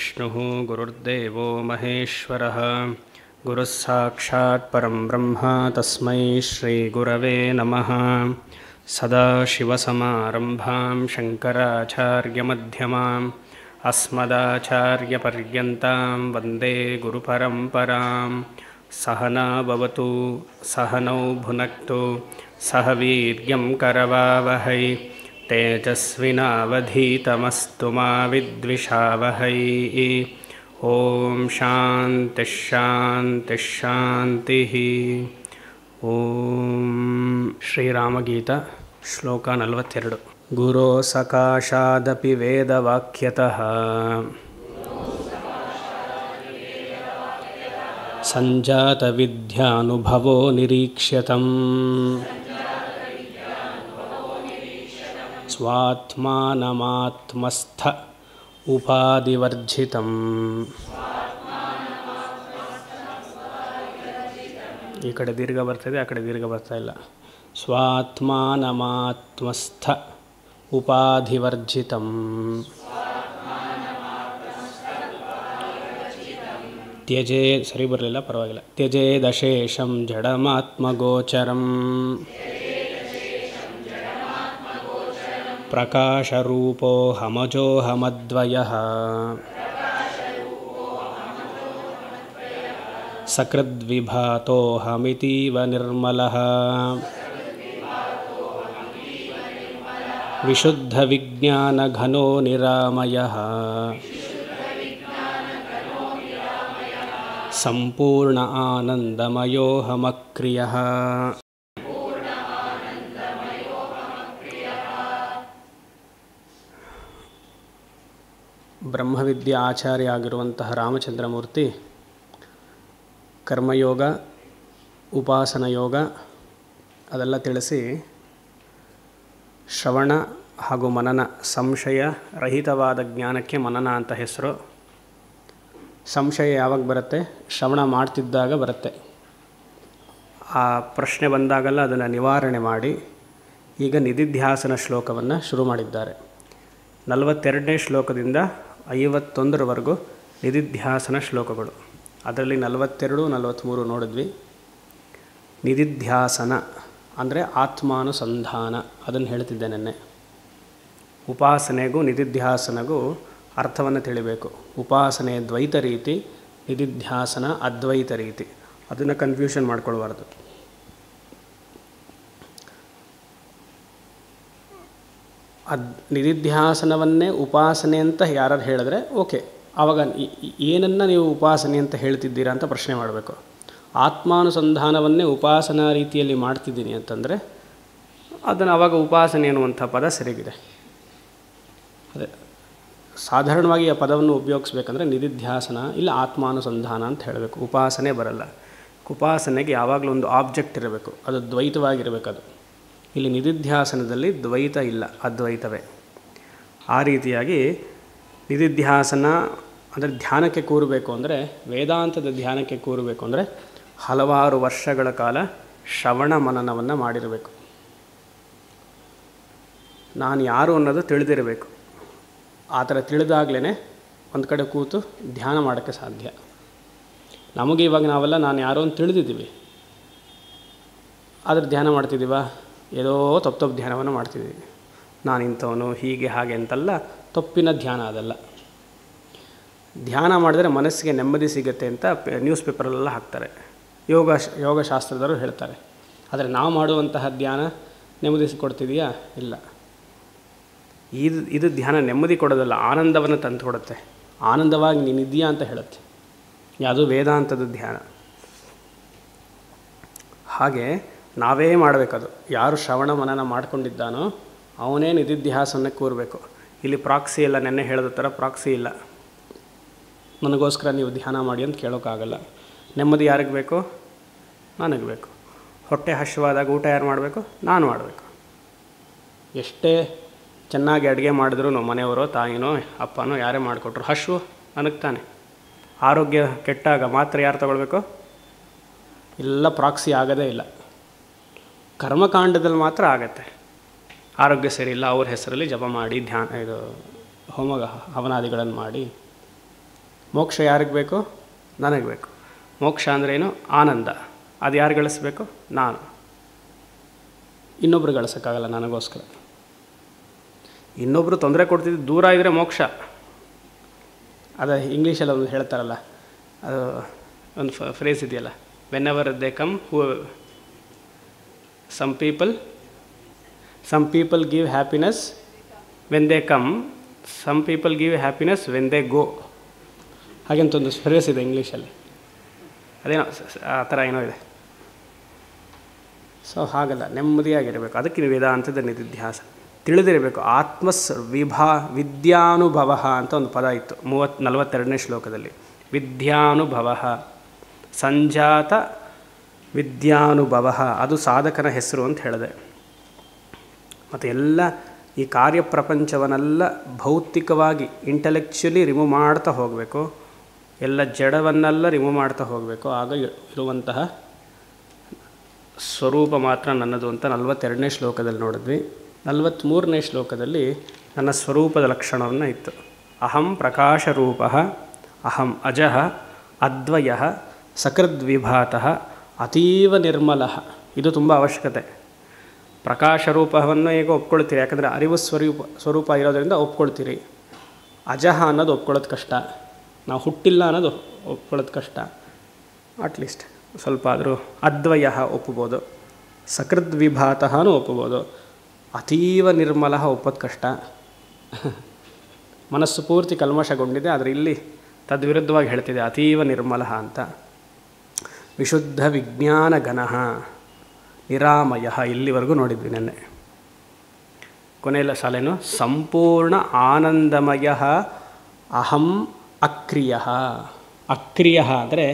गुरुर्विष्णुः गुरुर्देवो महेश्वरः गुरुः साक्षात् परं ब्रह्म तस्मै श्रीगुरवे नमः। सदाशिवसमारम्भां शङ्कराचार्यमध्यमाम् अस्मदाचार्यपर्यन्तां वन्दे गुरुपरम्परां। सहना भवतु सहनौ भुनक्तु सह वीर्यं करवावहै तेजस्विनावधीतमस्तु मा विद्विषावहै। ॐ शान्तिः शान्तिः शान्तिः। ॐ ಶ್ರೀರಾಮಗೀತಾ ಶ್ಲೋಕ 42. ಗುರೋ ಸಕಾಶಾದಪಿ ವೇದವಾಕ್ಯತಃ ಸಂಜಾತ ವಿದ್ಯಾನುಭವೋ ನಿರೀಕ್ಷ್ಯತಂ ಸ್ವಾತ್ಮಾನಮಾತ್ಮಸ್ಥ ಉಪಾಧಿವರ್ಜಿತಂ. ಈ ಕಡೆ ದೀರ್ಘ ಬರ್ತಾಯಿದೆ, ಆ ಕಡೆ ದೀರ್ಘ ಬರ್ತಾ ಇಲ್ಲ. ಸ್ವಾತ್ಮಾನಮಾತ್ಮಸ್ಥ ಉಪಾಧಿವರ್ಜಿತಂ. ತ್ಯಜೇ ಸರಿ ಬರಲಿಲ್ಲ, ಪರವಾಗಿಲ್ಲ. ತ್ಯಜೇದಶೇಷಂ ಜಡಮಾತ್ಮಗೋಚರಂ ಪ್ರಕಾಶರೂಪೋಹಮಜೋಹಮದ್ವಯಃ ಸಕೃದ್ವಿಭಾತೋಹಮಿತೀವ ನಿರ್ಮಲಃ ವಿಶುದ್ಧವಿಜ್ಞಾನಘನೋ ನಿರಾಮಯಃ ಸಂಪೂರ್ಣ ಆನಂದಮಯೋಹಮಕ್ರಿಯಃ. ಬ್ರಹ್ಮವಿದ್ಯೆ ಆಚಾರ್ಯ ಆಗಿರುವಂತಹ ರಾಮಚಂದ್ರಮೂರ್ತಿ ಕರ್ಮಯೋಗ, ಉಪಾಸನ ಯೋಗ ಅದೆಲ್ಲ ತಿಳಿಸಿ ಶ್ರವಣ ಹಾಗೂ ಮನನ, ಸಂಶಯ ರಹಿತವಾದ ಜ್ಞಾನಕ್ಕೆ ಮನನ ಅಂತ ಹೆಸರು. ಸಂಶಯ ಯಾವಾಗ ಬರುತ್ತೆ? ಶ್ರವಣ ಮಾಡ್ತಿದ್ದಾಗ ಬರುತ್ತೆ. ಆ ಪ್ರಶ್ನೆ ಬಂದಾಗಲ್ಲ ಅದನ್ನು ನಿವಾರಣೆ ಮಾಡಿ ಈಗ ನಿಧಿಧ್ಯಾಸನ ಶ್ಲೋಕವನ್ನು ಶುರು ಮಾಡಿದ್ದಾರೆ. 42ನೇ ಶ್ಲೋಕದಿಂದ 51ರವರೆಗೂ ನಿಧಿಧ್ಯಾಸನ ಶ್ಲೋಕಗಳು. ಅದರಲ್ಲಿ 42, 43 ನೋಡಿದ್ವಿ. ನಿಧಿಧ್ಯಾಸನ ಅಂದರೆ ಆತ್ಮಾನುಸಂಧಾನ, ಅದನ್ನು ಹೇಳ್ತಿದ್ದೆ ನೆನ್ನೆ. ಉಪಾಸನೆಗೂ ನಿಧಿಧ್ಯಾಸನಗೂ ಅರ್ಥವನ್ನು ತಿಳಿಬೇಕು. ಉಪಾಸನೆ ದ್ವೈತ ರೀತಿ, ನಿಧಿಧ್ಯಾಸನ ಅದ್ವೈತ ರೀತಿ. ಅದನ್ನು ಕನ್ಫ್ಯೂಷನ್ ಮಾಡ್ಕೊಳ್ಬಾರ್ದು. ನಿಧಿಧ್ಯಾಸನವನ್ನೇ ಉಪಾಸನೆ ಅಂತ ಯಾರು ಹೇಳಿದ್ರೆ ಓಕೆ, ಆವಾಗ ಏನನ್ನು ನೀವು ಉಪಾಸನೆ ಅಂತ ಹೇಳ್ತಿದ್ದೀರಾ ಅಂತ ಪ್ರಶ್ನೆ ಮಾಡಬೇಕು. ಆತ್ಮಾನುಸಂಧಾನವನ್ನೇ ಉಪಾಸನಾ ರೀತಿಯಲ್ಲಿ ಮಾಡ್ತಿದ್ದೀನಿ ಅಂತಂದರೆ ಅದನ್ನು ಆವಾಗ ಉಪಾಸನೆ ಅನ್ನುವಂಥ ಪದ ಸರಿಗಿದೆ. ಅದೇ ಸಾಧಾರಣವಾಗಿ ಆ ಪದವನ್ನು ಉಪಯೋಗಿಸ್ಬೇಕಂದ್ರೆ ನಿಧಿಧ್ಯಾಸನ ಇಲ್ಲ ಆತ್ಮಾನುಸಂಧಾನ ಅಂತ ಹೇಳಬೇಕು. ಉಪಾಸನೆ ಬರಲ್ಲ. ಉಪಾಸನೆಗೆ ಯಾವಾಗಲೂ ಒಂದು ಆಬ್ಜೆಕ್ಟ್ ಇರಬೇಕು, ಅದು ದ್ವೈತವಾಗಿರಬೇಕದು. ಇಲ್ಲಿ ನಿಧಿಧ್ಯಾಸನದಲ್ಲಿ ದ್ವೈತ ಇಲ್ಲ, ಅದ್ವೈತವೇ. ಆ ರೀತಿಯಾಗಿ ನಿಧಿಧ್ಯಾಸನ ಅಂದರೆ ಧ್ಯಾನಕ್ಕೆ ಕೂರಬೇಕು ಅಂದರೆ, ವೇದಾಂತದ ಧ್ಯಾನಕ್ಕೆ ಕೂರಬೇಕು ಅಂದರೆ ಹಲವಾರು ವರ್ಷಗಳ ಕಾಲ ಶ್ರವಣ ಮನನವನ್ನು ಮಾಡಿರಬೇಕು. ನಾನು ಯಾರು ಅನ್ನೋದು ತಿಳಿದಿರಬೇಕು. ಆ ಥರ ತಿಳಿದಾಗಲೇ ಒಂದು ಕಡೆ ಕೂತು ಧ್ಯಾನ ಮಾಡೋಕ್ಕೆ ಸಾಧ್ಯ. ನಮಗೆ ಇವಾಗ ನಾವೆಲ್ಲ ನಾನು ಯಾರೋ ಅಂತ ತಿಳಿದಿದ್ದೀವಿ, ಆದರೆ ಧ್ಯಾನ ಮಾಡ್ತಿದ್ದೀವ? ಏನೋ ತಪ್ಪು ಧ್ಯಾನವನ್ನು ಮಾಡ್ತಿದ್ದೀವಿ. ನಾನು ಇಂಥವನು, ಹೀಗೆ ಹಾಗೆ ಅಂತೆಲ್ಲ ತಪ್ಪಿನ ಧ್ಯಾನ ಅದಲ್ಲ. ಧ್ಯಾನ ಮಾಡಿದ್ರೆ ಮನಸ್ಸಿಗೆ ನೆಮ್ಮದಿ ಸಿಗುತ್ತೆ ಅಂತ ನ್ಯೂಸ್ ಪೇಪರಲ್ಲೆಲ್ಲ ಹಾಕ್ತಾರೆ. ಯೋಗಶಾಸ್ತ್ರದವರು ಹೇಳ್ತಾರೆ. ಆದರೆ ನಾವು ಮಾಡುವಂತಹ ಧ್ಯಾನ ನೆಮ್ಮದಿ ಕೊಡ್ತಿದೆಯಾ? ಇಲ್ಲ. ಇದು ಧ್ಯಾನ ನೆಮ್ಮದಿ ಕೊಡೋದಲ್ಲ, ಆನಂದವನ್ನು ತಂದು ಕೊಡುತ್ತೆ. ಆನಂದವಾಗಿ ನೀನಿದೆಯಾ ಅಂತ ಹೇಳುತ್ತೆ. ಯಾವುದು ವೇದಾಂತದ ಧ್ಯಾನ. ಹಾಗೆ ನಾವೇ ಮಾಡಬೇಕದು. ಯಾರು ಶ್ರವಣ ಮನನ ಮಾಡ್ಕೊಂಡಿದ್ದಾನೋ ಅವನೇ ನಿಧಿಧ್ಯಾಸನಕ್ಕೆ ಕೂರಬೇಕು. ಇಲ್ಲಿ ಪ್ರಾಕ್ಸಿ ಎಲ್ಲ ನೆನ್ನೆ ಹೇಳಿದ ಥರ ಪ್ರಾಕ್ಸಿ ಇಲ್ಲ. ನನಗೋಸ್ಕರ ನೀವು ಧ್ಯಾನ ಮಾಡಿ ಅಂತ ಕೇಳೋಕ್ಕಾಗಲ್ಲ. ನೆಮ್ಮದಿ ಯಾರಿಗೆ ಬೇಕು? ನನಗೆ ಬೇಕು. ಹೊಟ್ಟೆ ಹಸಿವಾದಾಗ ಊಟ ಯಾರು ಮಾಡಬೇಕು? ನಾನು ಮಾಡಬೇಕು. ಎಷ್ಟೇ ಚೆನ್ನಾಗಿ ಅಡುಗೆ ಮಾಡಿದ್ರು ಮನೆಯವರೋ ತಾಯಿನೋ ಅಪ್ಪನೋ ಯಾರೇ ಮಾಡಿಕೊಟ್ರು ಹಸಿವು ನನಗೆ ತಾನೆ. ಆರೋಗ್ಯ ಕೆಟ್ಟಾಗ ಮಾತ್ರ ಯಾರು ತಗೊಳ್ಬೇಕು? ಎಲ್ಲ ಪ್ರಾಕ್ಸಿ ಆಗೋದೇ ಇಲ್ಲ. ಕರ್ಮಕಾಂಡದಲ್ಲಿ ಮಾತ್ರ ಆಗತ್ತೆ. ಆರೋಗ್ಯ ಸರಿ ಇಲ್ಲ, ಅವ್ರ ಹೆಸರಲ್ಲಿ ಜಪ ಮಾಡಿ ಧ್ಯಾನ ಇದು ಹವನಾದಿಗಳನ್ನು ಮಾಡಿ ಮೋಕ್ಷ ಯಾರಿಗೆ ಬೇಕು? ನನಗೆ ಬೇಕು. ಮೋಕ್ಷ ಅಂದ್ರೇನು? ಆನಂದ. ಅದು ಯಾರು ಗಳಿಸ್ಬೇಕು? ನಾನು. ಇನ್ನೊಬ್ರು ಗಳಿಸೋಕ್ಕಾಗಲ್ಲ ನನಗೋಸ್ಕರ. ಇನ್ನೊಬ್ಬರು ತೊಂದರೆ ಕೊಡ್ತಿದ್ದು ದೂರ ಇದ್ದರೆ ಮೋಕ್ಷ. ಅದು ಇಂಗ್ಲೀಷಲ್ಲಿ ಒಂದು ಹೇಳ್ತಾರಲ್ಲ, ಅದು ಒಂದು ಫ್ರೇಸ್ ಇದೆಯಲ್ಲ, whenever they come some people give happiness when they come, some people give happiness when they go. ಹಾಗೆಂತ ಒಂದು ಫ್ರೇಸ್ ಇದೆ ಇಂಗ್ಲೀಷಲ್ಲಿ. ಅದೇನೋ ಆ ಥರ ಏನೋ ಇದೆ. ಸೊ ಹಾಗಲ್ಲ, ನೆಮ್ಮದಿಯಾಗಿರಬೇಕು. ಅದಕ್ಕೆ ವೇದಾಂತದ ನಿಧಿಧ್ಯಾಸ ತಿಳಿದಿರಬೇಕು. ವಿದ್ಯಾನುಭವ ಅಂತ ಒಂದು ಪದ ಇತ್ತು 42ನೇ ಶ್ಲೋಕದಲ್ಲಿ. ವಿದ್ಯಾನುಭವ, ಸಂಜಾತ ವಿದ್ಯಾನುಭವ, ಅದು ಸಾಧಕನ ಹೆಸರು ಅಂತ ಹೇಳಿದೆ. ಮತ್ತು ಎಲ್ಲ ಈ ಕಾರ್ಯಪ್ರಪಂಚವನ್ನೆಲ್ಲ ಭೌತಿಕವಾಗಿ ಇಂಟೆಲೆಕ್ಚುಲಿ ರಿಮೂವ್ ಮಾಡ್ತಾ ಹೋಗಬೇಕು. ಎಲ್ಲ ಜಡವನ್ನೆಲ್ಲ ರಿಮೂವ್ ಮಾಡ್ತಾ ಹೋಗಬೇಕು. ಆಗ ಇರುವಂತಹ ಸ್ವರೂಪ ಮಾತ್ರ ನನ್ನದು ಅಂತ 42ನೇ ಶ್ಲೋಕದಲ್ಲಿ ನೋಡಿದ್ವಿ. 43ನೇ ಶ್ಲೋಕದಲ್ಲಿ ನನ್ನ ಸ್ವರೂಪದ ಲಕ್ಷಣವನ್ನು ಇತ್ತು. ಅಹಂ ಪ್ರಕಾಶರೂಪ, ಅಹಂ ಅಜಃ ಅದ್ವಯ ಸಕೃದ್ವಿಭಾತಃ ಅತೀವ ನಿರ್ಮಲ. ಇದು ತುಂಬ ಅವಶ್ಯಕತೆ. ಪ್ರಕಾಶರೂಪವನ್ನು ಹೇಗೋ ಒಪ್ಕೊಳ್ತೀರಿ, ಯಾಕಂದರೆ ಅರಿವು ಸ್ವರೂಪ ಇರೋದರಿಂದ ಒಪ್ಕೊಳ್ತೀರಿ. ಅಜಃ ಅನ್ನೋದು ಒಪ್ಕೊಳ್ಳೋದು ಕಷ್ಟ. ನಾವು ಹುಟ್ಟಿಲ್ಲ ಅನ್ನೋದು ಒಪ್ಕೊಳ್ಳೋದು ಕಷ್ಟ. ಅಟ್ಲೀಸ್ಟ್ ಸ್ವಲ್ಪ ಆದರೂ ಅದ್ವಯ ಒಪ್ಪಬೋದು, ಸಕೃದ್ವಿಭಾತನೂ ಒಪ್ಪಬೋದು. ಅತೀವ ನಿರ್ಮಲ ಒಪ್ಪೋದು ಕಷ್ಟ. ಮನಸ್ಸು ಪೂರ್ತಿ ಕಲ್ಮಶಗೊಂಡಿದೆ, ಆದರೆ ಇಲ್ಲಿ ತದ್ವಿರುದ್ಧವಾಗಿ ಹೇಳ್ತಿದೆ ಅತೀವ ನಿರ್ಮಲ ಅಂತ. ವಿಶುದ್ಧ ವಿಜ್ಞಾನ ಗಣಃ ನಿರಾಮಯ, ಇಲ್ಲಿವರೆಗೂ ನೋಡಿದ್ವಿ ನೆನ್ನೆ. ಕೊನೆಯ ಸಾಲೇನು? ಸಂಪೂರ್ಣ ಆನಂದಮಯ ಅಹಂ ಅಕ್ರಿಯ. ಅಕ್ರಿಯ ಅಂದರೆ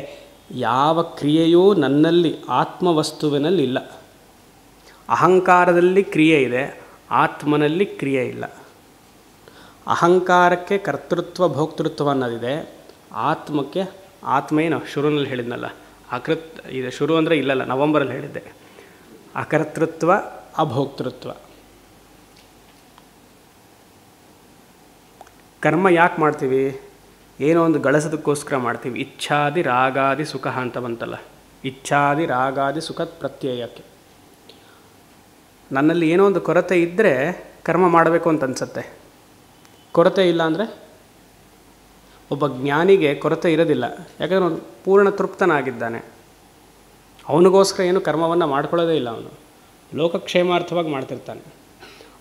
ಯಾವ ಕ್ರಿಯೆಯೂ ನನ್ನಲ್ಲಿ ಆತ್ಮವಸ್ತುವಿನಲ್ಲಿ ಇಲ್ಲ. ಅಹಂಕಾರದಲ್ಲಿ ಕ್ರಿಯೆ ಇದೆ, ಆತ್ಮನಲ್ಲಿ ಕ್ರಿಯೆ ಇಲ್ಲ. ಅಹಂಕಾರಕ್ಕೆ ಕರ್ತೃತ್ವ ಭೋಕ್ತೃತ್ವ ಅನ್ನೋದಿದೆ, ಆತ್ಮಕ್ಕೆ ಆತ್ಮ ಏನು ಶುರುನಲ್ಲಿ ಹೇಳಿದ್ನಲ್ಲ, ಇದು ಶುರು ಅಂದರೆ ಇಲ್ಲಲ್ಲ, ನವಂಬರಲ್ಲಿ ಹೇಳಿದ್ದೆ, ಅಕರ್ತೃತ್ವ ಅಭೋಕ್ತೃತ್ವ. ಕರ್ಮ ಯಾಕೆ ಮಾಡ್ತೀವಿ? ಏನೋ ಒಂದು ಗಳಿಸೋದಕ್ಕೋಸ್ಕರ ಮಾಡ್ತೀವಿ. ಇಚ್ಛಾದಿ ರಾಗಾದಿ ಸುಖ ಅಂತ ಬಂತಲ್ಲ, ಇಚ್ಛಾದಿ ರಾಗಾದಿ ಸುಖ ಪ್ರತ್ಯಯಕ್ಕೆ. ನನ್ನಲ್ಲಿ ಏನೋ ಒಂದು ಕೊರತೆ ಇದ್ದರೆ ಕರ್ಮ ಮಾಡಬೇಕು ಅಂತ ಅನಿಸುತ್ತೆ. ಕೊರತೆ ಇಲ್ಲ ಅಂದರೆ ಒಬ್ಬ ಜ್ಞಾನಿಗೆ ಕೊರತೆ ಇರೋದಿಲ್ಲ, ಯಾಕಂದರೆ ಅವನು ಪೂರ್ಣ ತೃಪ್ತನಾಗಿದ್ದಾನೆ. ಅವನಿಗೋಸ್ಕರ ಏನು ಕರ್ಮವನ್ನು ಮಾಡ್ಕೊಳ್ಳೋದೇ ಇಲ್ಲ. ಅವನು ಲೋಕಕ್ಷೇಮಾರ್ಥವಾಗಿ ಮಾಡ್ತಿರ್ತಾನೆ.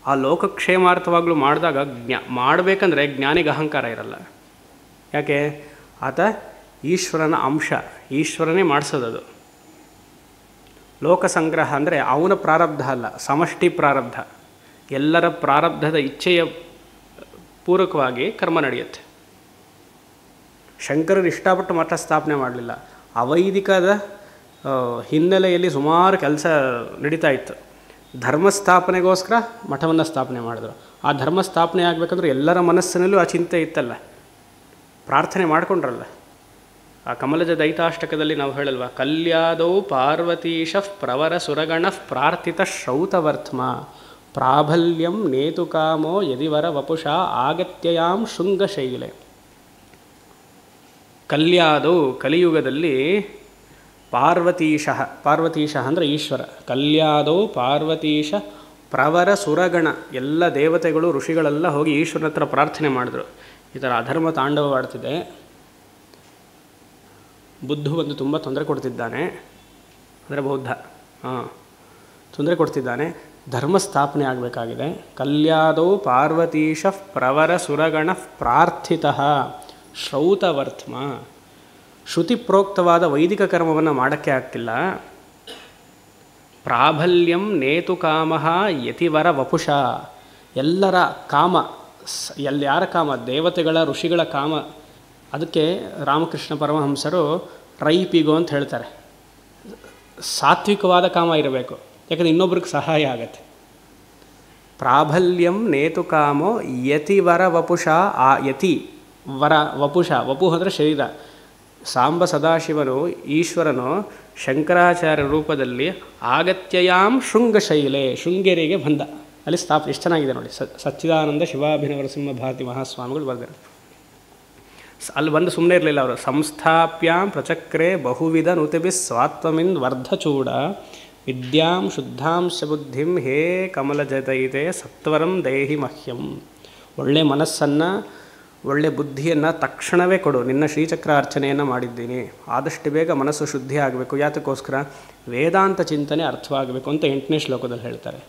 ಆ ಲೋಕಕ್ಷೇಮಾರ್ಥವಾಗಲೂ ಮಾಡಿದಾಗ ಮಾಡಬೇಕಂದ್ರೆ ಜ್ಞಾನಿಗೆ ಅಹಂಕಾರ ಇರಲ್ಲ. ಯಾಕೆ? ಆತ ಈಶ್ವರನ ಅಂಶ, ಈಶ್ವರನೇ ಮಾಡಿಸೋದದು. ಲೋಕ ಸಂಗ್ರಹ ಅಂದರೆ ಅವನ ಪ್ರಾರಬ್ಧ ಅಲ್ಲ, ಸಮಷ್ಟಿ ಪ್ರಾರಬ್ಧ. ಎಲ್ಲರ ಪ್ರಾರಬ್ಧದ ಇಚ್ಛೆಯ ಪೂರಕವಾಗಿ ಕರ್ಮ ನಡೆಯುತ್ತೆ. ಶಂಕರರು ಇಷ್ಟಪಟ್ಟು ಮಠ ಸ್ಥಾಪನೆ ಮಾಡಲಿಲ್ಲ. ಅವೈದಿಕದ ಹಿನ್ನೆಲೆಯಲ್ಲಿ ಸುಮಾರು ಕೆಲಸ ನಡೀತಾ ಇತ್ತು. ಧರ್ಮ ಸ್ಥಾಪನೆಗೋಸ್ಕರ ಮಠವನ್ನು ಸ್ಥಾಪನೆ ಮಾಡಿದ್ರು. ಆ ಧರ್ಮ ಸ್ಥಾಪನೆ ಆಗಬೇಕಂದ್ರೆ ಎಲ್ಲರ ಮನಸ್ಸಿನಲ್ಲೂ ಆ ಚಿಂತೆ ಇತ್ತಲ್ಲ, ಪ್ರಾರ್ಥನೆ ಮಾಡಿಕೊಂಡ್ರಲ್ಲ. ಆ ಕಮಲಜ ದೈತಾಷ್ಟಕದಲ್ಲಿ ನಾವು ಹೇಳಲ್ವ, ಕಲ್ಯಾದೌ ಪಾರ್ವತೀಶ ಪ್ರವರ ಸುರಗಣ ಪ್ರಾರ್ಥಿತ ಶ್ರೌತವರ್ಥಮ ಪ್ರಾಬಲ್ಯಂ ನೇತುಕಾಮೋ ಯದಿವರ ವಪುಷ ಆಗತ್ಯಯಾಂ ಶೃಂಗಶೈಲೆ. ಕಲ್ಯಾದೌ ಕಲಿಯುಗದಲ್ಲಿ ಪಾರ್ವತೀಶ, ಪಾರ್ವತೀಶ ಅಂದರೆ ಈಶ್ವರ. ಕಲ್ಯಾದೌ ಪಾರ್ವತೀಶ ಪ್ರವರ ಸುರಗಣ, ಎಲ್ಲ ದೇವತೆಗಳು ಋಷಿಗಳೆಲ್ಲ ಹೋಗಿ ಈಶ್ವರನ ಹತ್ರ ಪ್ರಾರ್ಥನೆ ಮಾಡಿದ್ರು. ಈ ಥರ ಅಧರ್ಮ ತಾಂಡವವಾಡ್ತಿದೆ, ಬುದ್ಧ ಬಂದು ತುಂಬ ತೊಂದರೆ ಕೊಡ್ತಿದ್ದಾನೆ, ಅಂದರೆ ಬೌದ್ಧ ತೊಂದರೆ ಕೊಡ್ತಿದ್ದಾನೆ, ಧರ್ಮ ಸ್ಥಾಪನೆ ಆಗಬೇಕಾಗಿದೆ. ಕಲ್ಯಾದೌ ಪಾರ್ವತೀಶ ಪ್ರವರ ಸುರಗಣ ಪ್ರಾರ್ಥಿತ ಶ್ರೌತವರ್ಥಮ. ಶ್ರುತಿ ಪ್ರೋಕ್ತವಾದ ವೈದಿಕ ಕರ್ಮವನ್ನು ಮಾಡೋಕ್ಕೆ ಆಗ್ತಿಲ್ಲ. ಪ್ರಾಬಲ್ಯಂ ನೇತುಕಾಮಃ ಯತಿವರ ವಪುಷ, ಎಲ್ಲರ ಕಾಮ, ಯಾರ ಕಾಮ? ದೇವತೆಗಳ ಋಷಿಗಳ ಕಾಮ. ಅದಕ್ಕೆ ರಾಮಕೃಷ್ಣ ಪರಮಹಂಸರು ರೈಪಿಗೋ ಅಂತ ಹೇಳ್ತಾರೆ. ಸಾತ್ವಿಕವಾದ ಕಾಮ ಇರಬೇಕು, ಯಾಕಂದರೆ ಇನ್ನೊಬ್ರಿಗೆ ಸಹಾಯ ಆಗತ್ತೆ. ಪ್ರಾಬಲ್ಯಂ ನೇತುಕಾಮೋ ಯತಿವರ ವಪುಷ. ಆ ಯತಿ ವರ ವಪುಷ, ವಪು ಅಂದರೆ ಶರೀರ. ಸಾಂಬ ಸದಾಶಿವನು ಈಶ್ವರನು ಶಂಕರಾಚಾರ್ಯ ರೂಪದಲ್ಲಿ ಆಗತ್ಯಯಾಂ ಶೃಂಗಶೈಲೆ, ಶೃಂಗೇರಿಗೆ ಬಂದ. ಅಲ್ಲಿ ಸ್ಥಾಪನೆ ಎಷ್ಟು ಚೆನ್ನಾಗಿದೆ ನೋಡಿ. ಸಚ್ಚಿದಾನಂದ ಶಿವಾಭಿನವ ನರಸಿಂಹ ಭಾರತಿ ಮಹಾಸ್ವಾಮಿಗಳು ಬರೆದರು. ಅಲ್ಲಿ ಬಂದು ಸುಮ್ಮನೆ ಇರಲಿಲ್ಲ ಅವರು. ಸಂಸ್ಥಾಪ್ಯಾಂ ಪ್ರಚಕ್ರೆ ಬಹುವಿಧ ನುತಿಭಿ ಸ್ವಾತ್ವಮಿನ್ ವರ್ಧಚೂಡ ವಿದ್ಯಾಂ ಶುದ್ಧಾಂಶ ಬುದ್ಧಿಂ ಹೇ ಕಮಲಜದೈತೆ ಸತ್ವರಂ ದೇಹಿ ಮಹ್ಯಂ. ಒಳ್ಳೆ ಮನಸ್ಸನ್ನು ಒಳ್ಳೆ ಬುದ್ಧಿಯನ್ನು ತಕ್ಷಣವೇ ಕೊಡು. ನಿನ್ನ ಶ್ರೀಚಕ್ರ ಅರ್ಚನೆಯನ್ನು ಮಾಡಿದ್ದೀನಿ, ಆದಷ್ಟು ಬೇಗ ಮನಸ್ಸು ಶುದ್ಧಿ ಆಗಬೇಕು. ಯಾತಕ್ಕೋಸ್ಕರ? ವೇದಾಂತ ಚಿಂತನೆ ಅರ್ಥವಾಗಬೇಕು ಅಂತ 8ನೇ ಶ್ಲೋಕದಲ್ಲಿ ಹೇಳ್ತಾರೆ.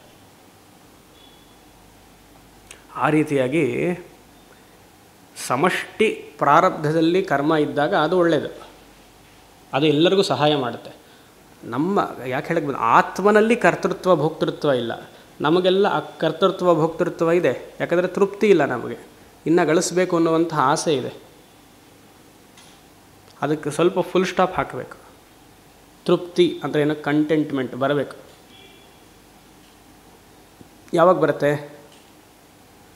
ಆ ರೀತಿಯಾಗಿ ಸಮಷ್ಟಿ ಪ್ರಾರಬ್ಧದಲ್ಲಿ ಕರ್ಮ ಇದ್ದಾಗ ಅದು ಒಳ್ಳೆಯದು, ಅದು ಎಲ್ಲರಿಗೂ ಸಹಾಯ ಮಾಡುತ್ತೆ. ನಮ್ಮ ಯಾಕೆ ಹೇಳಕ್ಕೆ ಬಂದು ಆತ್ಮನಲ್ಲಿ ಕರ್ತೃತ್ವ ಭೋಕ್ತೃತ್ವ ಇಲ್ಲ, ನಮಗೆಲ್ಲ ಆ ಕರ್ತೃತ್ವ ಭೋಕ್ತೃತ್ವ ಇದೆ. ಯಾಕಂದರೆ ತೃಪ್ತಿ ಇಲ್ಲ, ನಮಗೆ ಇನ್ನೂ ಗಳಿಸ್ಬೇಕು ಅನ್ನುವಂಥ ಆಸೆ ಇದೆ. ಅದಕ್ಕೆ ಸ್ವಲ್ಪ ಫುಲ್ ಸ್ಟಾಪ್ ಹಾಕಬೇಕು. ತೃಪ್ತಿ ಅಂದರೆ ಏನೋ ಕಂಟೆಂಟ್ಮೆಂಟ್ ಬರಬೇಕು. ಯಾವಾಗ ಬರುತ್ತೆ?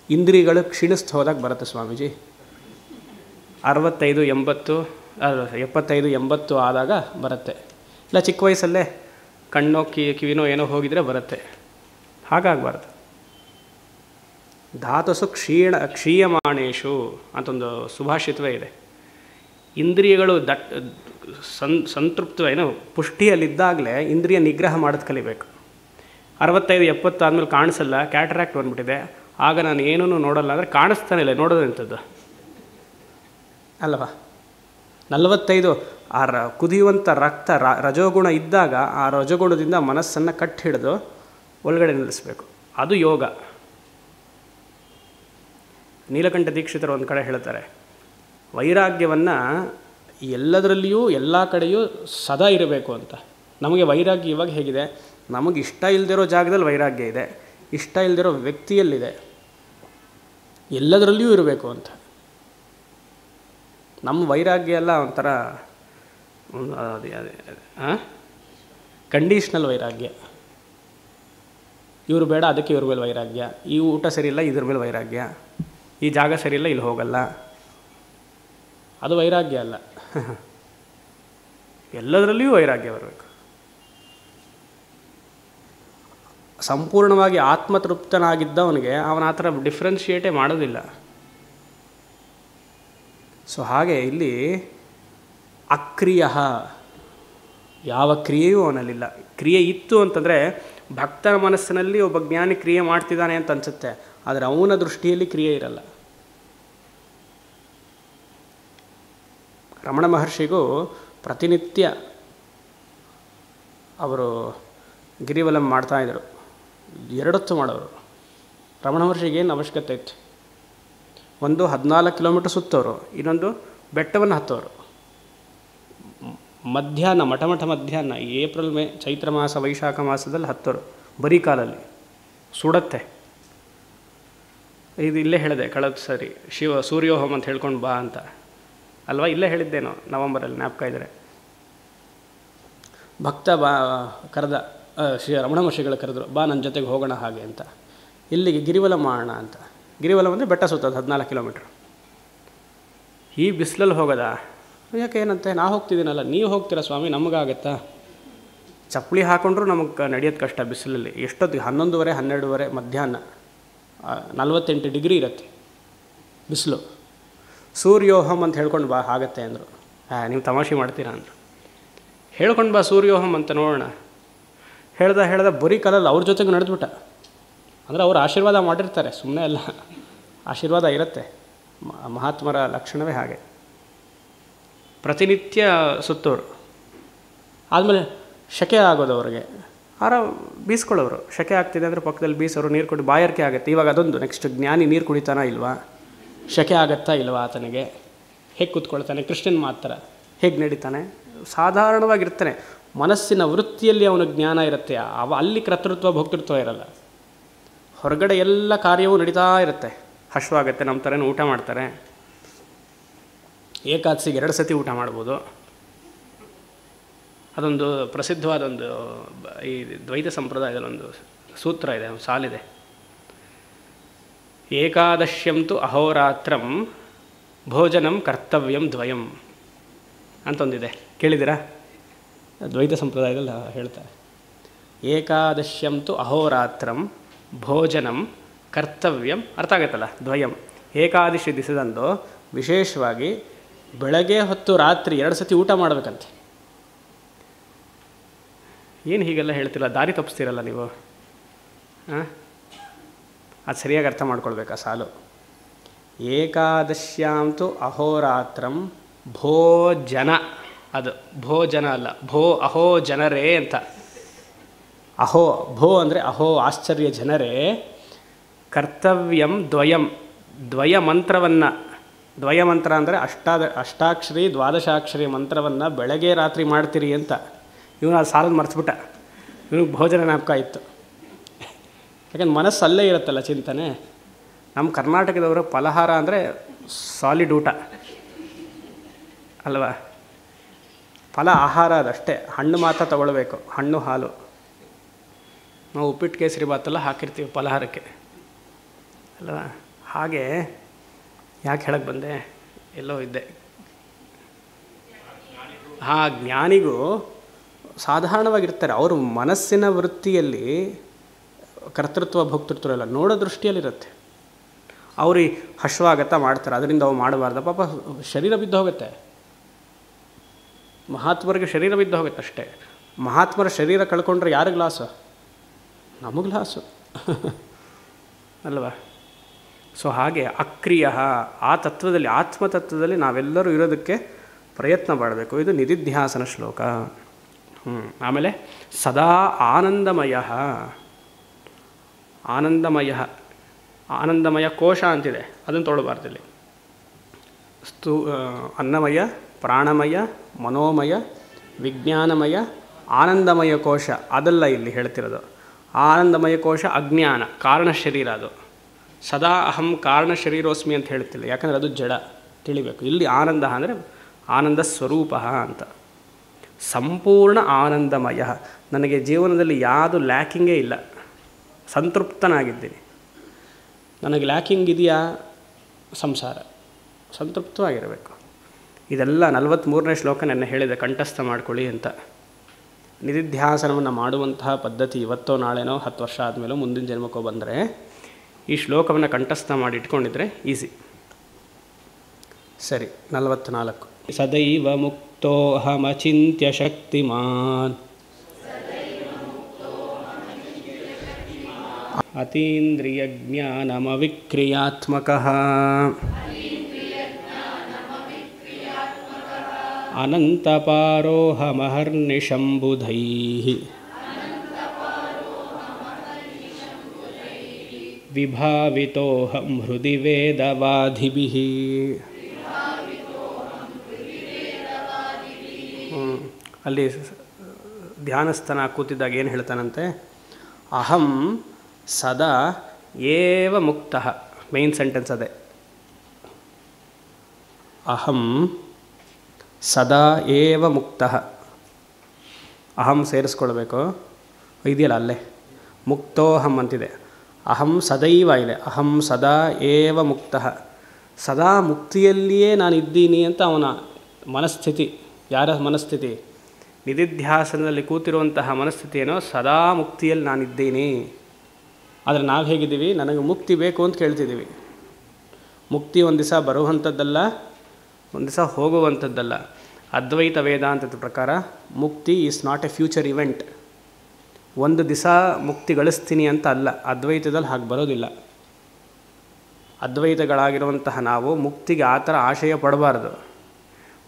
ಇಂದ್ರಿಯಗಳು ಕ್ಷೀಣಿಸ್ತು ಹೋದಾಗ ಬರುತ್ತೆ ಸ್ವಾಮೀಜಿ. 65-80 75-80 ಆದಾಗ ಬರುತ್ತೆ. ಇಲ್ಲ ಚಿಕ್ಕ ವಯಸ್ಸಲ್ಲೇ ಕಣ್ಣೋ ಕಿವಿನೋ ಏನೋ ಹೋಗಿದರೆ ಬರುತ್ತೆ. ಹಾಗಾಗಬಾರ್ದು. ಧಾತುಸು ಕ್ಷೀಯಮಾಣೇಶು ಅಂತೊಂದು ಸುಭಾಷಿತವೇ ಇದೆ. ಇಂದ್ರಿಯಗಳು ಸಂತೃಪ್ತವೇನು ಪುಷ್ಟಿಯಲ್ಲಿದ್ದಾಗಲೇ ಇಂದ್ರಿಯ ನಿಗ್ರಹ ಮಾಡೋದು ಕಲಿಬೇಕು. 65-70 ಆದಮೇಲೆ ಕಾಣಿಸಲ್ಲ, ಕ್ಯಾಟ್ರಾಕ್ಟ್ ಬಂದ್ಬಿಟ್ಟಿದೆ, ಆಗ ನಾನು ಏನೂ ನೋಡಲ್ಲ ಅಂದರೆ ಕಾಣಿಸ್ತಾನೆ ಇಲ್ಲ, ನೋಡೋದಂಥದ್ದು ಅಲ್ವಾ? 45 ಆ ಕುದಿಯುವಂಥ ರಕ್ತ ರಜೋಗುಣ ಇದ್ದಾಗ ಆ ರಜೋಗುಣದಿಂದ ಮನಸ್ಸನ್ನು ಕಟ್ಟಿ ಹಿಡಿದು ಒಳಗಡೆ ನಿಲ್ಲಿಸಬೇಕು. ಅದು ಯೋಗ. ನೀಲಕಂಠ ದೀಕ್ಷಿತರು ಒಂದು ಕಡೆ ಹೇಳ್ತಾರೆ, ವೈರಾಗ್ಯವನ್ನು ಎಲ್ಲದರಲ್ಲಿಯೂ ಎಲ್ಲ ಕಡೆಯೂ ಸದಾ ಇರಬೇಕು ಅಂತ. ನಮಗೆ ವೈರಾಗ್ಯ ಇವಾಗ ಹೇಗಿದೆ? ನಮಗೆ ಇಷ್ಟ ಇಲ್ಲದಿರೋ ಜಾಗದಲ್ಲಿ ವೈರಾಗ್ಯ ಇದೆ, ಇಷ್ಟ ಇಲ್ಲದಿರೋ ವ್ಯಕ್ತಿಯಲ್ಲಿದೆ, ಎಲ್ಲದರಲ್ಲಿಯೂ ಇರಬೇಕು ಅಂತ. ನಮ್ಮ ವೈರಾಗ್ಯ ಎಲ್ಲ ಒಂಥರ ಕಂಡೀಷ್ನಲ್ ವೈರಾಗ್ಯ. ಇವರು ಬೇಡ ಅದಕ್ಕೆ ಇವ್ರ ಮೇಲೆ ವೈರಾಗ್ಯ, ಈ ಊಟ ಸರಿಯಿಲ್ಲ ಇದ್ರ ಮೇಲೆ ವೈರಾಗ್ಯ, ಈ ಜಾಗ ಸರಿಯಿಲ್ಲ ಇಲ್ಲಿ ಹೋಗಲ್ಲ, ಅದು ವೈರಾಗ್ಯ ಅಲ್ಲ. ಎಲ್ಲದರಲ್ಲಿಯೂ ವೈರಾಗ್ಯ ಬರಬೇಕು. ಸಂಪೂರ್ಣವಾಗಿ ಆತ್ಮತೃಪ್ತನಾಗಿದ್ದವನಿಗೆ ಅವನ ಆ ಥರ ಡಿಫ್ರೆನ್ಷಿಯೇಟೇ ಮಾಡೋದಿಲ್ಲ. ಸೊ ಹಾಗೆ ಇಲ್ಲಿ ಅಕ್ರಿಯ, ಯಾವ ಕ್ರಿಯೆಯೂ ಅವನಲ್ಲಿಲ್ಲ. ಕ್ರಿಯೆ ಇತ್ತು ಅಂತಂದರೆ ಭಕ್ತನ ಮನಸ್ಸಿನಲ್ಲಿ ಒಬ್ಬ ಜ್ಞಾನಿ ಕ್ರಿಯೆ ಮಾಡ್ತಿದ್ದಾನೆ ಅಂತ ಅನಿಸುತ್ತೆ, ಆದರೆ ಅವನ ದೃಷ್ಟಿಯಲ್ಲಿ ಕ್ರಿಯೆ ಇರಲ್ಲ. ರಮಣ ಮಹರ್ಷಿಗೂ ಪ್ರತಿನಿತ್ಯ ಅವರು ಗಿರಿವಲಂ ಮಾಡ್ತಾಯಿದ್ರು. 2 ಹೊತ್ತು ಮಾಡೋರು. ರಮಣ ಮಹರ್ಷಿಗೆ ಏನು ಅವಶ್ಯಕತೆ ಇತ್ತು? ಒಂದು 14 ಕಿಲೋಮೀಟ್ರ್ ಸುತ್ತೋರು, ಇನ್ನೊಂದು ಬೆಟ್ಟವನ್ನು ಹತ್ತೋರು. ಮಧ್ಯಾಹ್ನ ಮಠ ಏಪ್ರಿಲ್ ಮೇ ಚೈತ್ರ ಮಾಸ ವೈಶಾಖ ಮಾಸದಲ್ಲಿ ಹತ್ತೋರು, ಬರೀ ಕಾಲಲ್ಲಿ ಸುಡತ್ತೆ. ಇದು ಇಲ್ಲೇ ಹೇಳಿದೆ ಕಳೆದ ಸರಿ, ಸೂರ್ಯೋಹೋಮ ಅಂತ ಹೇಳ್ಕೊಂಡು ಬಾ ಅಂತ ಅಲ್ವಾ? ಇಲ್ಲೇ ಹೇಳಿದ್ದೇನೋ ನವಂಬರಲ್ಲಿ, ಜ್ಞಾಪಕ ಇದ್ದರೆ. ಭಕ್ತ ಕರೆದ, ರಮಣ ಮಹರ್ಷಿಗಳು ಕರೆದ್ರು, ಬಾ ನನ್ನ ಜೊತೆಗೆ ಹೋಗೋಣ ಹಾಗೆ ಅಂತ. ಇಲ್ಲಿಗೆ ಗಿರಿವಲಂ ಮಾಡೋಣ ಅಂತ. ಗಿರಿವಲಂ ಅಂದರೆ ಬೆಟ್ಟ ಸುತ್ತೋದು 14 ಕಿಲೋಮೀಟ್ರ್. ಈ ಬಿಸಿಲಲ್ಲಿ ಹೋಗೋದಾ? ಯಾಕೆ ಏನಂತೆ, ನಾ ಹೋಗ್ತಿದ್ದೀನಲ್ಲ, ನೀವು ಹೋಗ್ತೀರಾ ಸ್ವಾಮಿ, ನಮಗಾಗತ್ತಾ? ಚಪ್ಪಲಿ ಹಾಕೊಂಡ್ರೂ ನಮಗೆ ನಡೆಯೋದು ಕಷ್ಟ ಬಿಸಿಲಲ್ಲಿ. ಎಷ್ಟೊತ್ತಿಗೆ 11:30 12:30 ಮಧ್ಯಾಹ್ನ 48 ಡಿಗ್ರಿ ಇರುತ್ತೆ ಬಿಸಿಲು. ಸೂರ್ಯೋಹಂ ಅಂತ ಹೇಳ್ಕೊಂಡು ಬಾ ಆಗತ್ತೆ ಅಂದರು. ನೀವು ತಮಾಷೆ ಮಾಡ್ತೀರಾ ಅಂದರು. ಹೇಳ್ಕೊಂಡು ಬಾ ಸೂರ್ಯೋಹಂ ಅಂತ ನೋಡೋಣ. ಹೇಳ್ದ ಬರೀ ಕಾಲಲ್ಲಿ ಅವ್ರ ಜೊತೆಗೆ ನಡೆದ್ಬಿಟ್ಟ. ಅಂದರೆ ಅವ್ರು ಆಶೀರ್ವಾದ ಮಾಡಿರ್ತಾರೆ, ಸುಮ್ಮನೆ ಅಲ್ಲ, ಆಶೀರ್ವಾದ ಇರುತ್ತೆ. ಮಹಾತ್ಮರ ಲಕ್ಷಣವೇ ಹಾಗೆ. ಪ್ರತಿನಿತ್ಯ ಸುತ್ತೋರು. ಆದಮೇಲೆ ಶೆಕೆ ಆಗೋದು ಅವ್ರಿಗೆ, ಬೀಸ್ಕೊಳ್ಳೋರು. ಶೆಕೆ ಆಗ್ತಿದೆ ಅಂದರೆ ಪಕ್ಕದಲ್ಲಿ ಬೀಸೋರು, ನೀರು ಕುಡಿ, ಬಾಯಾರಿಕೆ ಆಗುತ್ತೆ. ಇವಾಗ ಅದೊಂದು ನೆಕ್ಸ್ಟ್, ಜ್ಞಾನಿ ನೀರು ಕುಡಿತಾನ ಇಲ್ವಾ, ಶೆಕೆ ಆಗತ್ತಾ ಇಲ್ವಾ ಆತನಿಗೆ, ಹೇಗೆ ಕೂತ್ಕೊಳ್ತಾನೆ, ಕೃಷ್ಣನ್ ಮಾತ್ರ ಹೇಗೆ ನಡೀತಾನೆ, ಸಾಧಾರಣವಾಗಿರ್ತಾನೆ. ಮನಸ್ಸಿನ ವೃತ್ತಿಯಲ್ಲಿ ಅವನ ಜ್ಞಾನ ಇರುತ್ತೆ. ಅಲ್ಲಿ ಕರ್ತೃತ್ವ ಭೋಕ್ತೃತ್ವ ಇರಲ್ಲ. ಹೊರಗಡೆ ಎಲ್ಲ ಕಾರ್ಯವೂ ನಡೀತಾ ಇರುತ್ತೆ. ಹಶ್ವಾಗುತ್ತೆ, ನಮ್ಮ ಥರನೇ ಊಟ ಮಾಡ್ತಾರೆ. ಏಕಾದಶಿಗೆ 2 ಸತಿ ಊಟ ಮಾಡ್ಬೋದು. ಅದೊಂದು ಪ್ರಸಿದ್ಧವಾದೊಂದು ಈ ದ್ವೈತ ಸಂಪ್ರದಾಯದಲ್ಲೊಂದು ಸೂತ್ರ ಇದೆ, ಒಂದು ಸಾಲಿದೆ. ಏಕಾದಶ್ಯಂತು ಅಹೋರಾತ್ರಂ ಭೋಜನಂ ಕರ್ತವ್ಯಂ ದ್ವಯಂ ಅಂತೊಂದಿದೆ, ಕೇಳಿದ್ದೀರಾ? ದ್ವೈತ ಸಂಪ್ರದಾಯದಲ್ಲಿ ಹೇಳ್ತಾರೆ. ಏಕಾದಶ್ಯಂತು ಅಹೋರಾತ್ರಂ ಭೋಜನಂ ಕರ್ತವ್ಯಂ, ಅರ್ಥ ಆಗುತ್ತಲ್ಲ, ದ್ವಯಂ. ಏಕಾದಶಿ ದಿವಸದಂದು ವಿಶೇಷವಾಗಿ ಬೆಳಗ್ಗೆ ಹೊತ್ತು ರಾತ್ರಿ 2 ಸತಿ ಊಟ ಮಾಡಬೇಕಂತೆ. ಏನು ಹೀಗೆಲ್ಲ ಹೇಳ್ತಿಲ್ಲ, ದಾರಿ ತಪ್ಪಿಸ್ತೀರಲ್ಲ ನೀವು. ಹಾಂ, ಅದು ಸರಿಯಾಗಿ ಅರ್ಥ ಮಾಡ್ಕೊಳ್ಬೇಕಾ ಸಾಲು. ಏಕಾದಶ್ಯಾಂತು ಅಹೋರಾತ್ರಂ ಭೋಜನ, ಅದು ಭೋಜನ ಅಲ್ಲ, ಅಹೋ ಜನರೇ ಅಂತ. ಅಹೋ, ಭೋ ಅಂದರೆ ಅಹೋ ಆಶ್ಚರ್ಯ ಜನರೇ, ಕರ್ತವ್ಯಂ ದ್ವಯ ಮಂತ್ರವನ್ನು, ದ್ವಯ ಮಂತ್ರ ಅಂದರೆ ಅಷ್ಟಾಕ್ಷರಿ ದ್ವಾದಶಾಕ್ಷರಿ ಮಂತ್ರವನ್ನು ಬೆಳಗ್ಗೆ ರಾತ್ರಿ ಮಾಡ್ತೀರಿ ಅಂತ. ಇವನು ಅದು ಸಾಲದ ಮರೆಸ್ಬಿಟ್ಟ, ಇವನಿಗೆ ಭೋಜನ ಜ್ಞಾಪಕ ಇತ್ತು. ಯಾಕಂದ್ರೆ ಮನಸ್ಸು ಅಲ್ಲೇ ಇರುತ್ತಲ್ಲ ಚಿಂತನೆ. ನಮ್ಮ ಕರ್ನಾಟಕದವರು ಫಲಹಾರ ಅಂದರೆ ಸಾಲಿಡ್ ಊಟ ಅಲ್ವಾ, ಫಲ ಆಹಾರ ಅದಷ್ಟೇ. ಹಣ್ಣು ಮಾತ್ರ ತಗೊಳ್ಬೇಕು, ಹಣ್ಣು ಹಾಲು. ನಾವು ಉಪ್ಪಿಟ್ಟು ಕೇಸರಿ ಭಾತೆಲ್ಲ ಹಾಕಿರ್ತೀವಿ ಫಲಹಾರಕ್ಕೆ ಅಲ್ವಾ. ಹಾಗೆ ಯಾಕೆ ಹೇಳಕ್ಕೆ ಬಂದೆ, ಎಲ್ಲೋ ಇದ್ದೆ. ಹಾಂ, ಜ್ಞಾನಿಗೂ ಸಾಧಾರಣವಾಗಿರ್ತಾರೆ. ಅವರು ಮನಸ್ಸಿನ ವೃತ್ತಿಯಲ್ಲಿ ಕರ್ತೃತ್ವ ಭೋಕ್ತೃತ್ವ ಎಲ್ಲ ನೋಡೋ ದೃಷ್ಟಿಯಲ್ಲಿರುತ್ತೆ. ಅವ್ರಿಗೆ ಹಶ್ವಾಗತ ಮಾಡ್ತಾರೆ, ಅದರಿಂದ ಅವು ಮಾಡಬಾರ್ದು. ಪಾಪ ಶರೀರ ಬಿದ್ದು ಹೋಗುತ್ತೆ, ಮಹಾತ್ಮರಿಗೆ ಶರೀರ ಬಿದ್ದು ಹೋಗುತ್ತೆ ಅಷ್ಟೇ. ಮಹಾತ್ಮರ ಶರೀರ ಕಳ್ಕೊಂಡ್ರೆ ಯಾರಿಗೆ ಲಾಸು? ನಮಗೆ ಲಾಸು ಅಲ್ವಾ. ಸೊ ಹಾಗೆ ಅಕ್ರಿಯ ಆ ತತ್ವದಲ್ಲಿ, ಆತ್ಮತತ್ವದಲ್ಲಿ ನಾವೆಲ್ಲರೂ ಇರೋದಕ್ಕೆ ಪ್ರಯತ್ನ ಮಾಡಬೇಕು. ಇದು ನಿಧಿಧ್ಯಾಸನ ಶ್ಲೋಕ. ಆಮೇಲೆ ಸದಾ ಆನಂದಮಯ ಕೋಶ ಅಂತಿದೆ, ಅದನ್ನು ತೊಗೊಳ್ಬಾರ್ದಿಲ್ಲಿ. ಅನ್ನಮಯ, ಪ್ರಾಣಮಯ, ಮನೋಮಯ, ವಿಜ್ಞಾನಮಯ, ಆನಂದಮಯ ಕೋಶ ಅದೆಲ್ಲ ಇಲ್ಲಿ ಹೇಳ್ತಿರೋದು. ಆನಂದಮಯ ಕೋಶ ಅಜ್ಞಾನ, ಕಾರಣ ಶರೀರ ಅದು. ಸದಾ ಅಹಂ ಕಾರಣ ಶರೀರೋಸ್ಮಿ ಅಂತ ಹೇಳ್ತಿಲ್ಲ, ಯಾಕಂದರೆ ಅದು ಜಡ, ತಿಳಿಬೇಕು. ಇಲ್ಲಿ ಆನಂದ ಅಂದರೆ ಆನಂದ ಸ್ವರೂಪ ಅಂತ. ಸಂಪೂರ್ಣ ಆನಂದಮಯ, ನನಗೆ ಜೀವನದಲ್ಲಿ ಯಾವುದು ಲ್ಯಾಕಿಂಗೇ ಇಲ್ಲ, ಸಂತೃಪ್ತನಾಗಿದ್ದೀನಿ. ನನಗೆ ಲ್ಯಾಕಿಂಗ್ ಇದೆಯಾ? ಸಂಸಾರ, ಸಂತೃಪ್ತವಾಗಿರಬೇಕು. ಇದೆಲ್ಲ 43ನೇ ಶ್ಲೋಕ ನೆನ್ನೆ ಹೇಳಿದೆ, ಕಂಠಸ್ಥ ಮಾಡ್ಕೊಳ್ಳಿ ಅಂತ. ನಿಧಿಧ್ಯಾಸನವನ್ನು ಮಾಡುವಂತಹ ಪದ್ಧತಿ ಇವತ್ತೋ ನಾಳೆನೋ 10 ವರ್ಷ ಆದಮೇಲೋ ಮುಂದಿನ ಜನ್ಮಕ್ಕೋ ಬಂದರೆ ಈ ಶ್ಲೋಕವನ್ನು ಕಂಠಸ್ಥ ಮಾಡಿ ಇಟ್ಕೊಂಡಿದ್ರೆ ಈಸಿ. ಸರಿ, 44. ಸದೈವ ಮುಕ್ತೋಹಮಚಿಂತ್ಯ ಶಕ್ತಿಮಾನ್ ಅತೀಂದ್ರಿಯ ಜ್ಞಾನಮವಿಕ್ರಿಯಾತ್ಮಕಃ ಅನಂತಪಾರೋಹಮಹರ್ನಿಶಂಬುಧೈಃ ವಿಭಾವಿತೋಹಂ ಹೃದಿ ವೇದವಾದಿಭಿಃ. ಅಲ್ಲಿ ಧ್ಯಾನಸ್ಥನ ಕೂತಿದ್ದಾಗ ಏನು ಹೇಳ್ತಾನಂತೆ, ಅಹಂ ಸದಾ ಏವ ಮುಕ್ತಃ. ಮೇನ್ ಸೆಂಟೆನ್ಸ್ ಅದೇ, ಅಹಂ ಸದಾ ಏವ ಮುಕ್ತಃ. ಅಹಂ ಸೇರಿಸ್ಕೊಳ್ಬೇಕು, ಇದೆಯಲ್ಲ ಅಲ್ಲೇ ಮುಕ್ತೋಹಂ ಅಂತಿದೆ. ಅಹಂ ಸದೈವ ಇದೆ, ಅಹಂ ಸದಾ ಏವ ಮುಕ್ತಃ. ಸದಾ ಮುಕ್ತಿಯಲ್ಲಿಯೇ ನಾನಿದ್ದೀನಿ ಅಂತ ಅವನ ಮನಸ್ಥಿತಿ. ಯಾರ ಮನಸ್ಥಿತಿ? ನಿಧಿಧ್ಯಾಸನದಲ್ಲಿ ಕೂತಿರುವಂತಹ ಮನಸ್ಥಿತಿ ಏನೋ, ಸದಾ ಮುಕ್ತಿಯಲ್ಲಿ ನಾನಿದ್ದೀನಿ. ಆದರೆ ನಾವು ಹೇಗಿದ್ದೀವಿ? ನನಗೆ ಮುಕ್ತಿ ಬೇಕು ಅಂತ ಕೇಳ್ತಿದ್ದೀವಿ. ಮುಕ್ತಿ ಒಂದು ದಿವಸ ಬರುವಂಥದ್ದಲ್ಲ, ಒಂದು ದಿವಸ ಹೋಗುವಂಥದ್ದಲ್ಲ. ಅದ್ವೈತ ವೇದಾಂತದ ಪ್ರಕಾರ ಮುಕ್ತಿ is not A future event. ಒಂದು ದಿವಸ ಮುಕ್ತಿ ಗಳಿಸ್ತೀನಿ ಅಂತ ಅಲ್ಲ, ಅದ್ವೈತದಲ್ಲಿ ಹಾಗೆ ಬರೋದಿಲ್ಲ. ಅದ್ವೈತಗಳಾಗಿರುವಂತಹ ನಾವು ಮುಕ್ತಿಗೆ ಆ ಥರ ಆಶಯ ಪಡಬಾರ್ದು.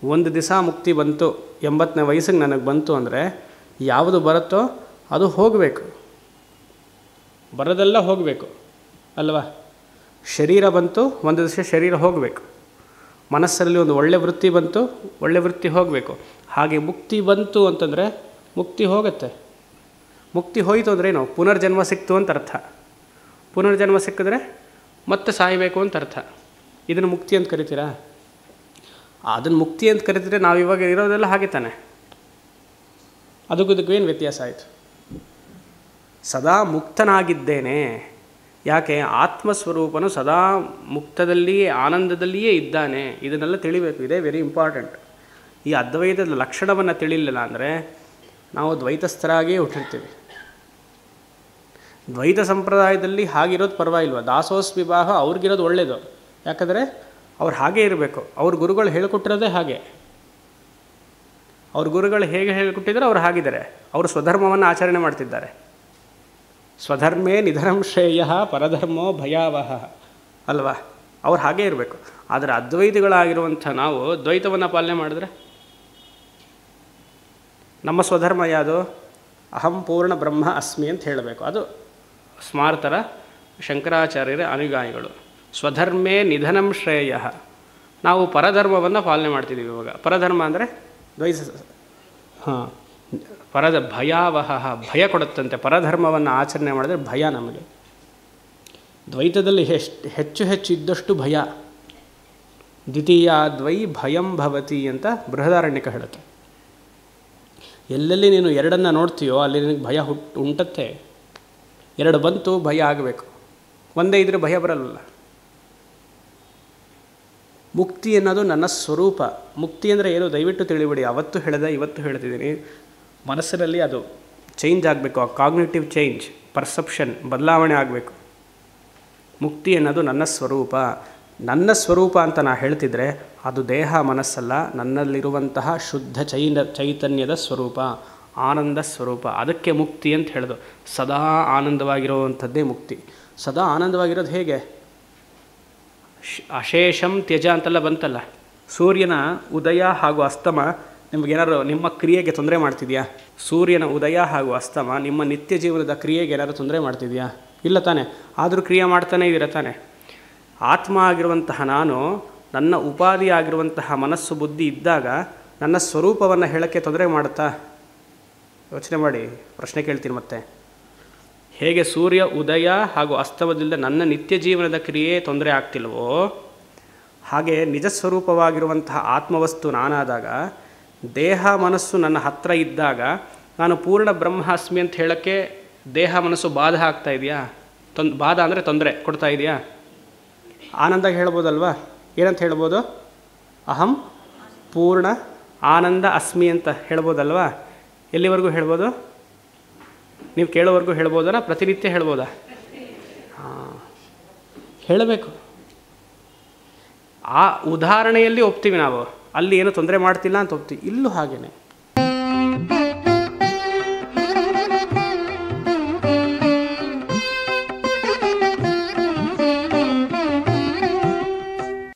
ಒಂದು ದಿವಸ ಮುಕ್ತಿ ಬಂತು, 80ನೇ ವಯಸ್ಸಿಗೆ ನನಗೆ ಬಂತು ಅಂದರೆ ಯಾವುದು ಬರುತ್ತೋ ಅದು ಹೋಗಬೇಕು, ಬರೋದೆಲ್ಲ ಹೋಗಬೇಕು ಅಲ್ವಾ. ಶರೀರ ಬಂತು, ಒಂದು ದಿವಸ ಶರೀರ ಹೋಗಬೇಕು. ಮನಸ್ಸಲ್ಲಿ ಒಂದು ಒಳ್ಳೆ ವೃತ್ತಿ ಬಂತು, ಒಳ್ಳೆ ವೃತ್ತಿ ಹೋಗಬೇಕು. ಹಾಗೆ ಮುಕ್ತಿ ಬಂತು ಅಂತಂದರೆ ಮುಕ್ತಿ ಹೋಗುತ್ತೆ. ಮುಕ್ತಿ ಹೋಯಿತು ಅಂದರೆ ಏನು? ಪುನರ್ಜನ್ಮ ಸಿಕ್ತು ಅಂತ ಅರ್ಥ. ಪುನರ್ಜನ್ಮ ಸಿಕ್ಕಿದ್ರೆ ಮತ್ತೆ ಸಾಯಬೇಕು ಅಂತ ಅರ್ಥ. ಇದನ್ನು ಮುಕ್ತಿ ಅಂತ ಕರಿತೀರಾ? ಅದನ್ನು ಮುಕ್ತಿ ಅಂತ ಕರಿತಿದ್ರೆ ನಾವಿವಾಗ ಇರೋದೆಲ್ಲ ಹಾಗೆ ತಾನೆ. ಅದಕ್ಕೂ ಏನು ವ್ಯತ್ಯಾಸ ಆಯಿತು? ಸದಾ ಮುಕ್ತನಾಗಿದ್ದೇನೆ. ಯಾಕೆ? ಆತ್ಮಸ್ವರೂಪನು ಸದಾ ಮುಕ್ತದಲ್ಲಿಯೇ ಆನಂದದಲ್ಲಿಯೇ ಇದ್ದಾನೆ. ಇದನ್ನೆಲ್ಲ ತಿಳಿಬೇಕು. ಇದೇ ವೆರಿ ಇಂಪಾರ್ಟೆಂಟ್. ಈ ಅದ್ವೈತದ ಲಕ್ಷಣವನ್ನು ತಿಳಿಲಿಲ್ಲ ಅಂದರೆ ನಾವು ದ್ವೈತಸ್ಥರಾಗಿಯೇ ಹುಟ್ಟಿರ್ತೀವಿ. ದ್ವೈತ ಸಂಪ್ರದಾಯದಲ್ಲಿ ಹಾಗಿರೋದು ಪರವಾಗಿಲ್ವ, ದಾಸೋಸ್ವಿವಾಹ ಅವ್ರಿಗಿರೋದು ಒಳ್ಳೆಯದು. ಯಾಕಂದರೆ ಅವ್ರು ಹಾಗೇ ಇರಬೇಕು. ಅವ್ರ ಗುರುಗಳು ಹೇಳಿಕೊಟ್ಟಿರೋದೇ ಹಾಗೆ. ಅವ್ರ ಗುರುಗಳು ಹೇಗೆ ಹೇಳಿಕೊಟ್ಟಿದ್ದಾರೆ ಅವ್ರು ಹಾಗಿದ್ದಾರೆ. ಅವರು ಸ್ವಧರ್ಮವನ್ನು ಆಚರಣೆ ಮಾಡ್ತಿದ್ದಾರೆ. ಸ್ವಧರ್ಮೇ ನಿಧನಂ ಶ್ರೇಯ ಪರಧರ್ಮೋ ಭಯಾವಹ ಅಲ್ವಾ? ಅವ್ರು ಹಾಗೇ ಇರಬೇಕು. ಆದರೆ ಅದ್ವೈತಿಗಳಾಗಿರುವಂಥ ನಾವು ದ್ವೈತವನ್ನು ಪಾಲನೆ ಮಾಡಿದ್ರೆ ನಮ್ಮ ಸ್ವಧರ್ಮ ಯಾವುದು? ಅಹಂ ಪೂರ್ಣ ಬ್ರಹ್ಮ ಅಸ್ಮಿ ಅಂತ ಹೇಳಬೇಕು. ಅದು ಸ್ಮಾರ್ತರ ಶಂಕರಾಚಾರ್ಯರ ಅನುಗಾಯಿಗಳು. ಸ್ವಧರ್ಮೇ ನಿಧನಂ ಶ್ರೇಯ. ನಾವು ಪರಧರ್ಮವನ್ನು ಪಾಲನೆ ಮಾಡ್ತಿದ್ದೀವಿ ಇವಾಗ. ಪರಧರ್ಮ ಅಂದರೆ ಭಯಾವಹ, ಭಯ ಕೊಡುತ್ತಂತೆ. ಪರಧರ್ಮವನ್ನು ಆಚರಣೆ ಮಾಡಿದ್ರೆ ಭಯ ನಮಗೆ. ದ್ವೈತದಲ್ಲಿ ಹೆಚ್ಚು ಹೆಚ್ಚು ಇದ್ದಷ್ಟು ಭಯ. ದ್ವಿತೀಯಾದ್ವೈ ಭಯಂ ಭವತಿ ಅಂತ ಬೃಹದಾರಣ್ಯಕ ಹೇಳುತ್ತೆ. ಎಲ್ಲೆಲ್ಲಿ ನೀನು ಎರಡನ್ನು ನೋಡ್ತೀಯೋ ಅಲ್ಲಿ ನಿನಗೆ ಭಯ ಉಂಟತ್ತೆ. ಎರಡು ಬಂತು ಭಯ ಆಗಬೇಕು. ಒಂದೇ ಇದ್ದರೆ ಭಯ ಬರಲ್ಲ. ಮುಕ್ತಿ ಅನ್ನೋದು ನನ್ನ ಸ್ವರೂಪ. ಮುಕ್ತಿ ಅಂದರೆ ಏನು ದಯವಿಟ್ಟು ತಿಳಿಬಿಡಿ. ಅವತ್ತು ಹೇಳಿದೆ, ಇವತ್ತು ಹೇಳ್ತಿದ್ದೀನಿ. ಮನಸ್ಸಿನಲ್ಲಿ ಅದು ಚೇಂಜ್ ಆಗಬೇಕು. ಆ ಕಾಗ್ನಿಟಿವ್ ಚೇಂಜ್, ಪರ್ಸೆಪ್ಷನ್ ಬದಲಾವಣೆ ಆಗಬೇಕು. ಮುಕ್ತಿ ಅನ್ನೋದು ನನ್ನ ಸ್ವರೂಪ. ನನ್ನ ಸ್ವರೂಪ ಅಂತ ನಾನು ಹೇಳ್ತಿದ್ರೆ ಅದು ದೇಹ ಮನಸ್ಸಲ್ಲ, ನನ್ನಲ್ಲಿರುವಂತಹ ಶುದ್ಧ ಚೈತನ್ಯದ ಸ್ವರೂಪ, ಆನಂದ ಸ್ವರೂಪ. ಅದಕ್ಕೆ ಮುಕ್ತಿ ಅಂತ ಹೇಳೋದು. ಸದಾ ಆನಂದವಾಗಿರುವಂಥದ್ದೇ ಮುಕ್ತಿ. ಸದಾ ಆನಂದವಾಗಿರೋದು ಹೇಗೆ? ಅಶೇಷಂ ತ್ಯಜ ಅಂತೆಲ್ಲ ಬಂತಲ್ಲ. ಸೂರ್ಯನ ಉದಯ ಹಾಗೂ ಅಸ್ತಮ ನಿಮಗೇನಾದ್ರು ನಿಮ್ಮ ಕ್ರಿಯೆಗೆ ತೊಂದರೆ ಮಾಡ್ತಿದೆಯಾ? ಸೂರ್ಯನ ಉದಯ ಹಾಗೂ ಅಸ್ತಮ ನಿಮ್ಮ ನಿತ್ಯ ಜೀವನದ ಕ್ರಿಯೆಗೆ ಏನಾದ್ರು ತೊಂದರೆ ಮಾಡ್ತಿದೆಯಾ? ಇಲ್ಲ ತಾನೆ. ಆದರೂ ಕ್ರಿಯೆ ಮಾಡ್ತಾನೇ ಇದ್ದೀರ ತಾನೆ. ಆತ್ಮ ಆಗಿರುವಂತಹ ನಾನು, ನನ್ನ ಉಪಾಧಿ ಆಗಿರುವಂತಹ ಮನಸ್ಸು ಬುದ್ಧಿ ಇದ್ದಾಗ ನನ್ನ ಸ್ವರೂಪವನ್ನು ಹೇಳೋಕ್ಕೆ ತೊಂದರೆ ಮಾಡುತ್ತಾ? ಯೋಚನೆ ಮಾಡಿ. ಪ್ರಶ್ನೆ ಕೇಳ್ತೀನಿ ಮತ್ತೆ. ಹೇಗೆ ಸೂರ್ಯ ಉದಯ ಹಾಗೂ ಅಸ್ತಮದಿಂದ ನನ್ನ ನಿತ್ಯ ಜೀವನದ ಕ್ರಿಯೆ ತೊಂದರೆ ಆಗ್ತಿಲ್ವೋ, ಹಾಗೆ ನಿಜ ಸ್ವರೂಪವಾಗಿರುವಂತಹ ಆತ್ಮವಸ್ತು ನಾನಾದಾಗ, ದೇಹ ಮನಸ್ಸು ನನ್ನ ಹತ್ತಿರ ಇದ್ದಾಗ ನಾನು ಪೂರ್ಣ ಬ್ರಹ್ಮಾಸ್ಮಿ ಅಂತ ಹೇಳೋಕ್ಕೆ ದೇಹ ಮನಸ್ಸು ಬಾಧ ಆಗ್ತಾ ಇದೆಯಾ? ಬಾಧ ಅಂದರೆ ತೊಂದರೆ ಕೊಡ್ತಾ ಇದೆಯಾ? ಆನಂದ ಹೇಳ್ಬೋದಲ್ವಾ? ಏನಂತ ಹೇಳ್ಬೋದು? ಅಹಂ ಪೂರ್ಣ ಆನಂದ ಅಸ್ಮಿ ಅಂತ ಹೇಳ್ಬೋದಲ್ವಾ? ಎಲ್ಲಿವರೆಗೂ ಹೇಳ್ಬೋದು? ನೀವು ಕೇಳೋವರೆಗೂ ಹೇಳ್ಬೋದಾ? ಪ್ರತಿನಿತ್ಯ ಹೇಳ್ಬೋದಾ? ಹೇಳಬೇಕು. ಆ ಉದಾಹರಣೆಯಲ್ಲಿ ಒಪ್ತೀವಿ ನಾವು. ಅಲ್ಲಿ ಏನು ತೊಂದರೆ ಮಾಡ್ತಿಲ್ಲ ಅಂತ ಒಪ್ತೀವಿ. ಇಲ್ಲೂ ಹಾಗೇನೆ.